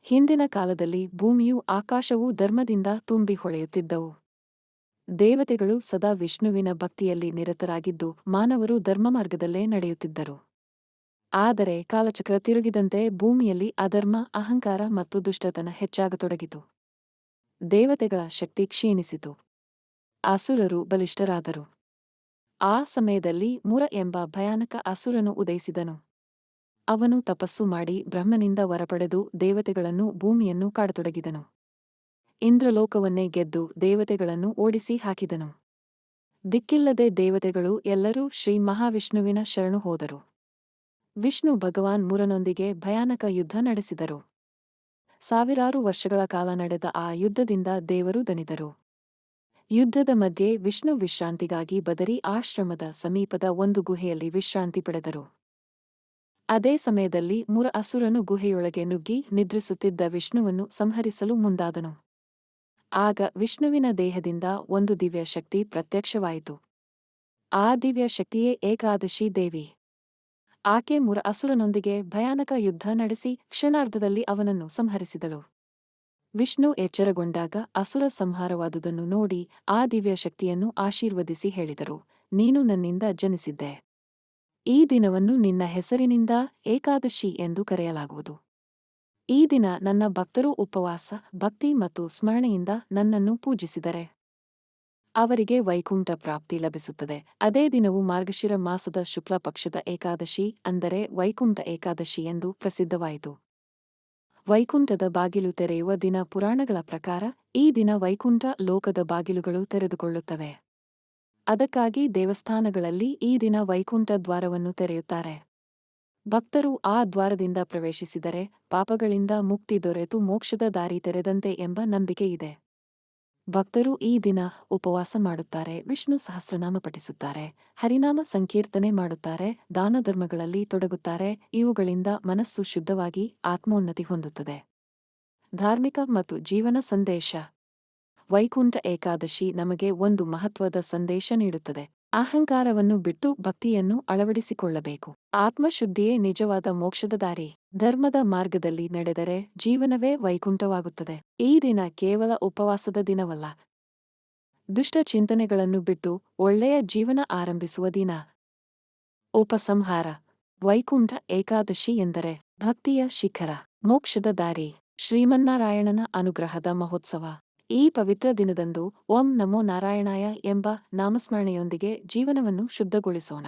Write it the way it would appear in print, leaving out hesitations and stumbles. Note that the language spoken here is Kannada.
ಹಿಂದಿನ ಕಾಲದಲ್ಲಿ ಭೂಮಿಯೂ ಆಕಾಶವೂ ಧರ್ಮದಿಂದ ತುಂಬಿ ಹೊಳೆಯುತ್ತಿದ್ದವು. ದೇವತೆಗಳು ಸದಾ ವಿಷ್ಣುವಿನ ಭಕ್ತಿಯಲ್ಲಿ ನಿರತರಾಗಿದ್ದು ಮಾನವರು ಧರ್ಮಮಾರ್ಗದಲ್ಲೇ ನಡೆಯುತ್ತಿದ್ದರು. ಆದರೆ ಕಾಲಚಕ್ರ ತಿರುಗಿದಂತೆ ಭೂಮಿಯಲ್ಲಿ ಅಧರ್ಮ, ಅಹಂಕಾರ ಮತ್ತು ದುಷ್ಟತನ ಹೆಚ್ಚಾಗತೊಡಗಿತು. ದೇವತೆಗಳ ಶಕ್ತಿ ಕ್ಷೀಣಿಸಿತು. ಅಸುರರು ಬಲಿಷ್ಠರಾದರು. ಆ ಸಮಯದಲ್ಲಿ ಮುರ ಎಂಬ ಭಯಾನಕ ಅಸುರನು ಉದಯಿಸಿದನು. ಅವನು ತಪಸ್ಸು ಮಾಡಿ ಬ್ರಹ್ಮನಿಂದ ವರಪಡೆದು ದೇವತೆಗಳನ್ನು ಭೂಮಿಯನ್ನು ಕಾಡತೊಡಗಿದನು. ಇಂದ್ರಲೋಕವನ್ನೇ ಗೆದ್ದು ದೇವತೆಗಳನ್ನು ಓಡಿಸಿ ಹಾಕಿದನು. ದಿಕ್ಕಿಲ್ಲದೆ ದೇವತೆಗಳು ಎಲ್ಲರೂ ಶ್ರೀ ಮಹಾವಿಷ್ಣುವಿನ ಶರಣು ಹೋದರು. ವಿಷ್ಣು ಭಗವಾನ್ ಮುರನೊಂದಿಗೆ ಭಯಾನಕ ಯುದ್ಧ ನಡೆಸಿದರು. ಸಾವಿರಾರು ವರ್ಷಗಳ ಕಾಲ ನಡೆದ ಆ ಯುದ್ಧದಿಂದ ದೇವರು ದಣಿದರು. ಯುದ್ಧದ ಮಧ್ಯೆ ವಿಷ್ಣು ವಿಶ್ರಾಂತಿಗಾಗಿ ಬದರಿ ಆಶ್ರಮದ ಸಮೀಪದ ಒಂದು ಗುಹೆಯಲ್ಲಿ ವಿಶ್ರಾಂತಿ ಪಡೆದರು. ಅದೇ ಸಮಯದಲ್ಲಿ ಮುರ ಅಸುರನು ಗುಹೆಯೊಳಗೆ ನುಗ್ಗಿ ನಿದ್ರಿಸುತ್ತಿದ್ದ ವಿಷ್ಣುವನ್ನು ಸಂಹರಿಸಲು ಮುಂದಾದನು. ಆಗ ವಿಷ್ಣುವಿನ ದೇಹದಿಂದ ಒಂದು ದಿವ್ಯ ಶಕ್ತಿ ಪ್ರತ್ಯಕ್ಷವಾಯಿತು. ಆ ದಿವ್ಯ ಶಕ್ತಿಯೇ ಏಕಾದಶಿ ದೇವಿ. ಆಕೆ ಮುರ ಅಸುರನೊಂದಿಗೆ ಭಯಾನಕ ಯುದ್ಧ ನಡೆಸಿ ಕ್ಷಣಾರ್ಧದಲ್ಲಿ ಅವನನ್ನು ಸಂಹರಿಸಿದಳು. ವಿಷ್ಣು ಎಚ್ಚರಗೊಂಡಾಗ ಅಸುರ ಸಂಹಾರವಾದುದನ್ನು ನೋಡಿ ಆ ದಿವ್ಯ ಶಕ್ತಿಯನ್ನು ಆಶೀರ್ವದಿಸಿ ಹೇಳಿದರು, ನೀನು ನನ್ನಿಂದ ಜನಿಸಿದ್ದೆ. ಈ ದಿನವನ್ನು ನಿನ್ನ ಹೆಸರಿನಿಂದ ಏಕಾದಶಿ ಎಂದು ಕರೆಯಲಾಗುವುದು. ಈ ದಿನ ನನ್ನ ಭಕ್ತರು ಉಪವಾಸ, ಭಕ್ತಿ ಮತ್ತು ಸ್ಮರಣೆಯಿಂದ ನನ್ನನ್ನು ಪೂಜಿಸಿದರೆ ಅವರಿಗೆ ವೈಕುಂಠ ಪ್ರಾಪ್ತಿ ಲಭಿಸುತ್ತದೆ. ಅದೇ ದಿನವು ಮಾರ್ಗಶಿರ ಮಾಸದ ಶುಕ್ಲ ಪಕ್ಷದ ಏಕಾದಶಿ, ಅಂದರೆ ವೈಕುಂಠ ಏಕಾದಶಿ ಎಂದು ಪ್ರಸಿದ್ಧವಾಯಿತು. ವೈಕುಂಠದ ಬಾಗಿಲು ತೆರೆಯುವ ದಿನ. ಪುರಾಣಗಳ ಪ್ರಕಾರ ಈ ದಿನ ವೈಕುಂಠ ಲೋಕದ ಬಾಗಿಲುಗಳು ತೆರೆದುಕೊಳ್ಳುತ್ತವೆ. ಅದಕ್ಕಾಗಿ ದೇವಸ್ಥಾನಗಳಲ್ಲಿ ಈ ದಿನ ವೈಕುಂಠ ದ್ವಾರವನ್ನು ತೆರೆಯುತ್ತಾರೆ. ಭಕ್ತರು ಆ ದ್ವಾರದಿಂದ ಪ್ರವೇಶಿಸಿದರೆ ಪಾಪಗಳಿಂದ ಮುಕ್ತಿ ದೊರೆತು ಮೋಕ್ಷದ ದಾರಿ ತೆರೆದಂತೆ ಎಂಬ ನಂಬಿಕೆ ಇದೆ. ಭಕ್ತರು ಈ ದಿನ ಉಪವಾಸ ಮಾಡುತ್ತಾರೆ, ವಿಷ್ಣು ಸಹಸ್ರನಾಮ ಪಠಿಸುತ್ತಾರೆ, ಹರಿನಾಮ ಸಂಕೀರ್ತನೆ ಮಾಡುತ್ತಾರೆ, ದಾನಧರ್ಮಗಳಲ್ಲಿ ತೊಡಗುತ್ತಾರೆ. ಇವುಗಳಿಂದ ಮನಸ್ಸು ಶುದ್ಧವಾಗಿ ಆತ್ಮೋನ್ನತಿ ಹೊಂದುತ್ತದೆ. ಧಾರ್ಮಿಕ ಮತ್ತು ಜೀವನ ಸಂದೇಶ. ವೈಕುಂಠ ಏಕಾದಶಿ ನಮಗೆ ಒಂದು ಮಹತ್ವದ ಸಂದೇಶ ನೀಡುತ್ತದೆ. ಅಹಂಕಾರವನ್ನು ಬಿಟ್ಟು ಭಕ್ತಿಯನ್ನು ಅಳವಡಿಸಿಕೊಳ್ಳಬೇಕು. ಆತ್ಮಶುದ್ಧಿಯೇ ನಿಜವಾದ ಮೋಕ್ಷದ ದಾರಿ. ಧರ್ಮದ ಮಾರ್ಗದಲ್ಲಿ ನಡೆದರೆ ಜೀವನವೇ ವೈಕುಂಠವಾಗುತ್ತದೆ. ಈ ದಿನ ಕೇವಲ ಉಪವಾಸದ ದಿನವಲ್ಲ, ದುಷ್ಟ ಚಿಂತನೆಗಳನ್ನು ಬಿಟ್ಟು ಒಳ್ಳೆಯ ಜೀವನ ಆರಂಭಿಸುವ ದಿನ. ಉಪಸಂಹಾರ. ವೈಕುಂಠ ಏಕಾದಶಿ ಎಂದರೆ ಭಕ್ತಿಯ ಶಿಖರ, ಮೋಕ್ಷದ ದಾರಿ, ಶ್ರೀಮನ್ನಾರಾಯಣನ ಅನುಗ್ರಹದ ಮಹೋತ್ಸವ. ಈ ಪವಿತ್ರ ದಿನದಂದು ಓಂ ನಮೋ ನಾರಾಯಣಾಯ ಎಂಬ ನಾಮಸ್ಮರಣೆಯೊಂದಿಗೆ ಜೀವನವನ್ನು ಶುದ್ಧಗೊಳಿಸೋಣ.